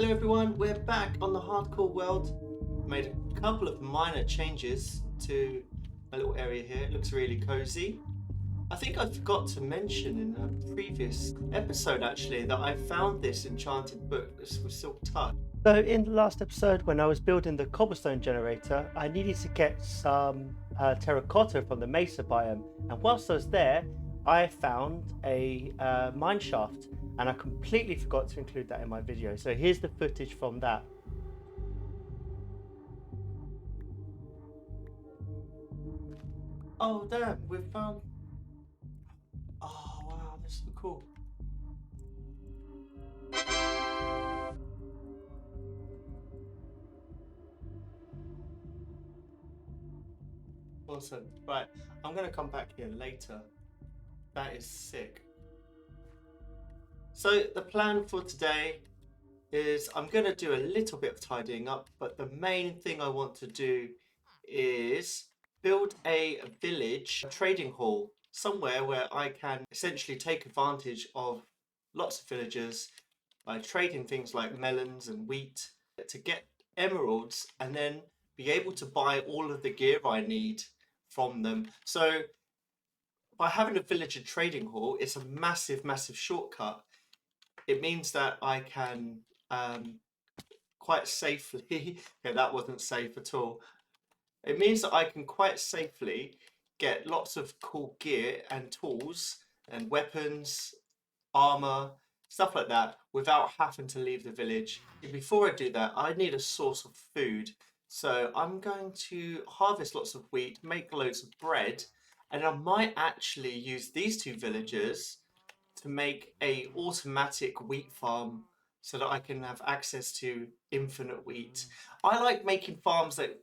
Hello everyone, we're back on the hardcore world. Made a couple of minor changes to my little area here. It looks really cozy. I think I forgot to mention in a previous episode actually that I found this enchanted book. This was Silk Touch. So in the last episode when I was building the cobblestone generator, I needed to get some terracotta from the mesa biome, and whilst I was there I found a mine shaft, and I completely forgot to include that in my video. So here's the footage from that. Oh damn, we've found... Oh wow, this is so cool. Awesome. Right, I'm gonna come back here later. That is sick. So the plan for today is I'm gonna do a little bit of tidying up, but the main thing I want to do is build a village, a trading hall, somewhere where I can essentially take advantage of lots of villagers by trading things like melons and wheat to get emeralds, and then be able to buy all of the gear I need from them. So by having a villager trading hall, it's a massive shortcut. It means that I can quite safely yeah, that wasn't safe at all. It means that I can quite safely get lots of cool gear and tools and weapons, armor, stuff like that without having to leave the village. Before I do that, I need a source of food. So I'm going to harvest lots of wheat, make loads of bread, and I might actually use these two villagers to make a automatic wheat farm so that I can have access to infinite wheat. I like making farms that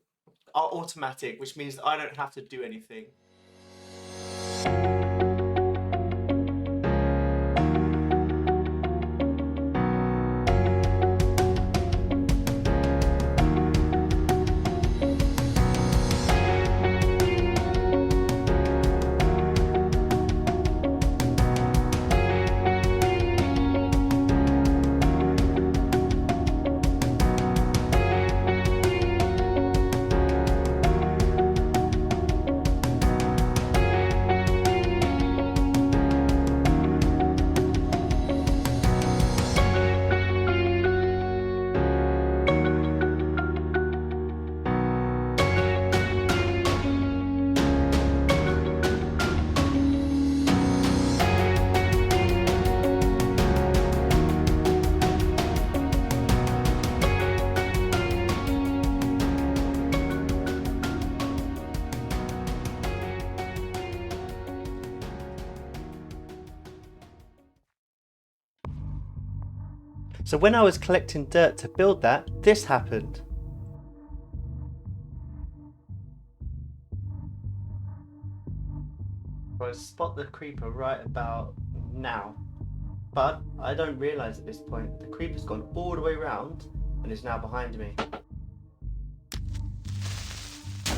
are automatic, which means that I don't have to do anything. So when I was collecting dirt to build that, this happened. I spot the creeper right about now, but I don't realise at this point the creeper's gone all the way around and is now behind me.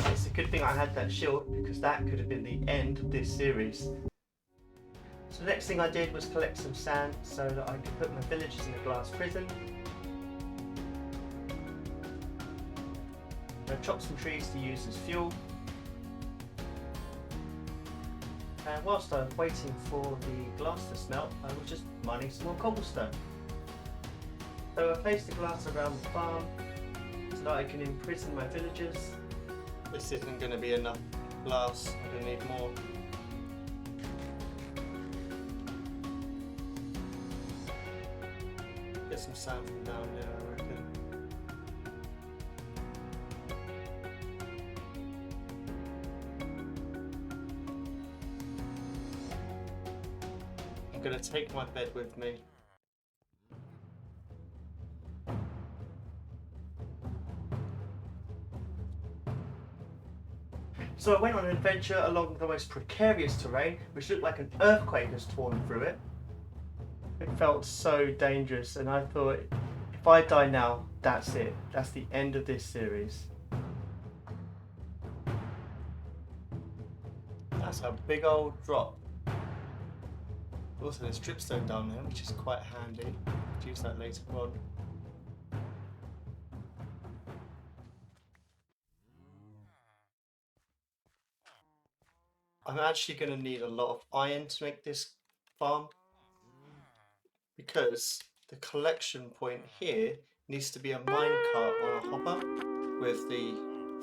It's a good thing I had that shield, because that could have been the end of this series. So the next thing I did was collect some sand so that I could put my villagers in a glass prison. I chopped some trees to use as fuel. And whilst I'm waiting for the glass to smelt, I was just mining some more cobblestone. So I placed the glass around the farm so that I can imprison my villagers. This isn't going to be enough glass, I'm going to need more. Get some sand from down there, I reckon. I'm going to take my bed with me. So I went on an adventure along the most precarious terrain, which looked like an earthquake has torn through it. It felt so dangerous, and I thought, if I die now, that's it. That's the end of this series. That's a big old drop. Also, there's dripstone down there, which is quite handy. I'll use that later on. I'm actually going to need a lot of iron to make this farm, because the collection point here needs to be a minecart on a hopper with the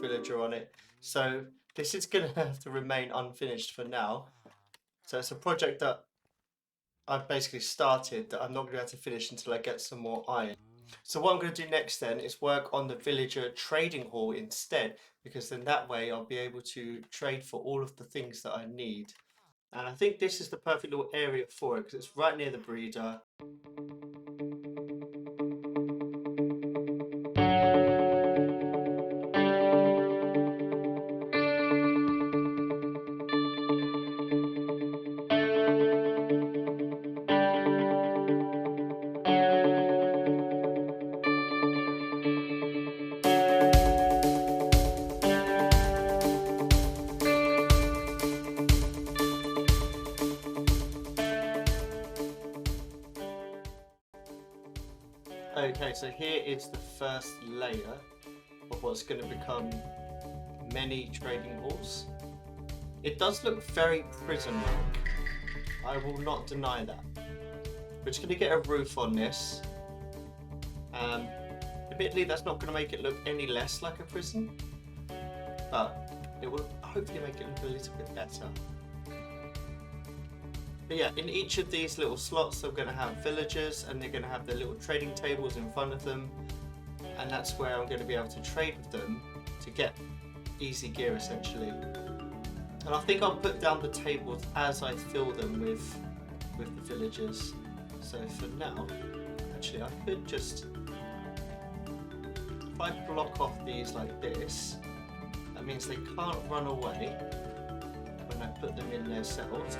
villager on it. So this is going to have to remain unfinished for now. So it's a project that I've basically started that I'm not going to be able to finish until I get some more iron. So what I'm going to do next then is work on the villager trading hall instead, because then that way I'll be able to trade for all of the things that I need. And I think this is the perfect little area for it, because it's right near the breeder. Okay, so here is the first layer of what's going to become many trading halls. It does look very prison-like. I will not deny that. We're just going to get a roof on this. Admittedly, that's not going to make it look any less like a prison, but it will hopefully make it look a little bit better. But yeah, in each of these little slots, I'm going to have villagers, and they're going to have their little trading tables in front of them, and that's where I'm going to be able to trade with them to get easy gear essentially. And I think I'll put down the tables as I fill them with the villagers. So for now, actually I could just, if I block off these like this, that means they can't run away when I put them in their cells,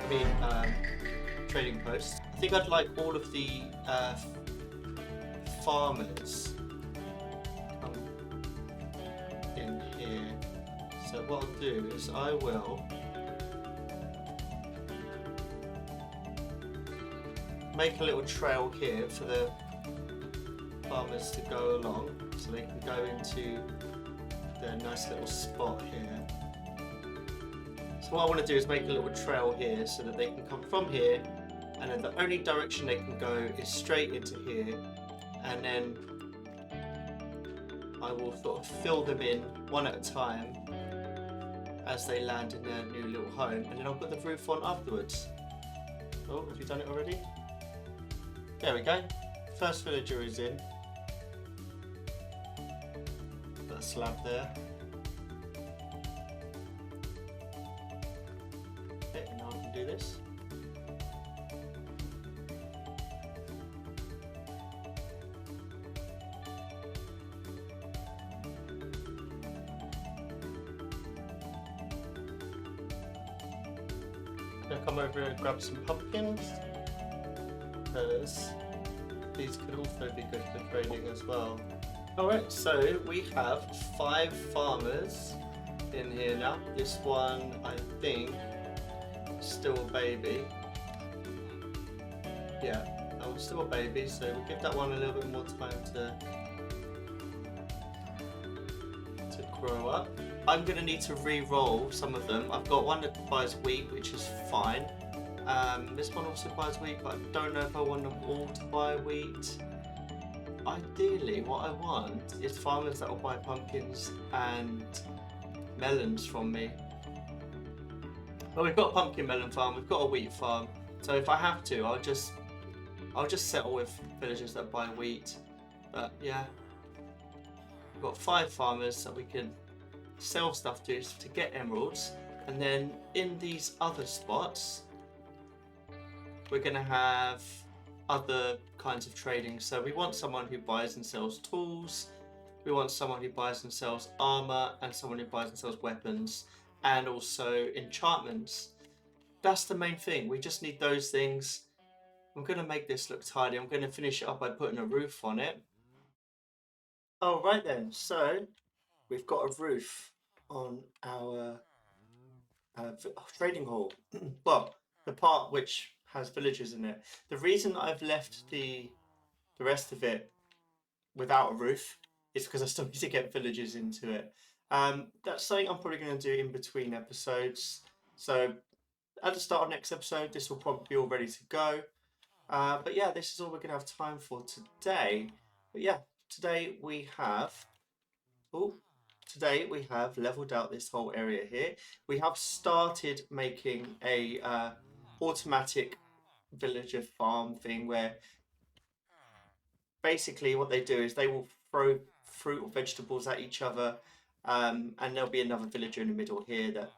trading posts. I think I'd like all of the farmers in here. So what I'll do is I will make a little trail here for the farmers to go along, so they can go into their nice little spot here. So what I want to do is make a little trail here so that they can come from here, and then the only direction they can go is straight into here, and then I will sort of fill them in one at a time as they land in their new little home, and then I'll put the roof on afterwards. Oh, have you done it already? There we go. First villager is in. Put a slab there. Okay, now I can do this. I'm gonna come over and grab some pumpkins, because these could also be good for trading as well. Alright, so we have 5 farmers in here now. This one, I think, is still a baby. Yeah, that one's still a baby, so we'll give that one a little bit more time to grow up. I'm going to need to re-roll some of them. I've got one that buys wheat, which is fine. This one also buys wheat, but I don't know if I want them all to buy wheat. Ideally, what I want is farmers that will buy pumpkins and melons from me. Well, we've got a pumpkin melon farm, we've got a wheat farm, so if I have to, I'll just settle with villagers that buy wheat. But yeah, we've got 5 farmers that we can sell stuff to get emeralds, and then in these other spots we're going to have other kinds of trading. So we want someone who buys and sells tools, we want someone who buys and sells armor, and someone who buys and sells weapons, and also enchantments. That's the main thing. We just need those things. I'm going to make this look tidy. I'm going to finish it up by putting a roof on it. Alright then, so we've got a roof on our trading hall. Well, the part which has villagers in it. The reason I've left the rest of it without a roof is because I still need to get villagers into it. That's something I'm probably going to do in between episodes. So at the start of next episode, this will probably be all ready to go. But yeah, this is all we're going to have time for today. But yeah, today we have leveled out this whole area here. We have started making a automatic villager farm thing where basically what they do is they will throw fruit or vegetables at each other, and there'll be another villager in the middle here that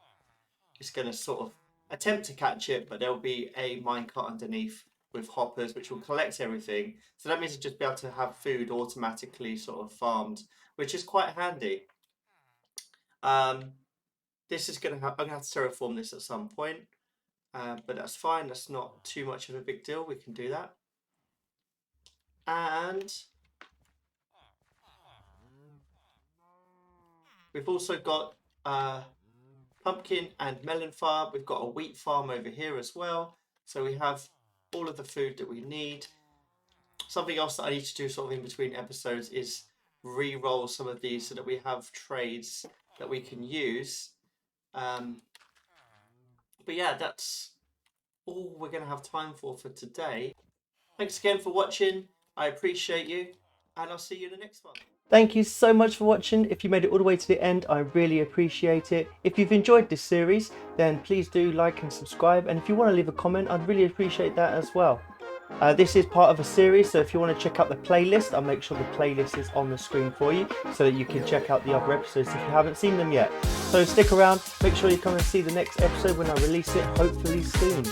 is going to sort of attempt to catch it, but there'll be a minecart underneath with hoppers which will collect everything. So that means you'll just be able to have food automatically sort of farmed, which is quite handy. This is going to I'm going to have to terraform this at some point, but that's fine. That's not too much of a big deal. We can do that. And we've also got pumpkin and melon farm. We've got a wheat farm over here as well. So we have all of the food that we need. Something else that I need to do sort of in between episodes is re-roll some of these so that we have trades that we can use. But yeah, that's all we're going to have time for today. Thanks again for watching. I appreciate you, and I'll see you in the next one. Thank you so much for watching. If you made it all the way to the end, I really appreciate it. If you've enjoyed this series, then please do like and subscribe. And if you want to leave a comment, I'd really appreciate that as well. This is part of a series, so if you want to check out the playlist, I'll make sure the playlist is on the screen for you so that you can check out the other episodes if you haven't seen them yet. So stick around, make sure you come and see the next episode when I release it, hopefully soon.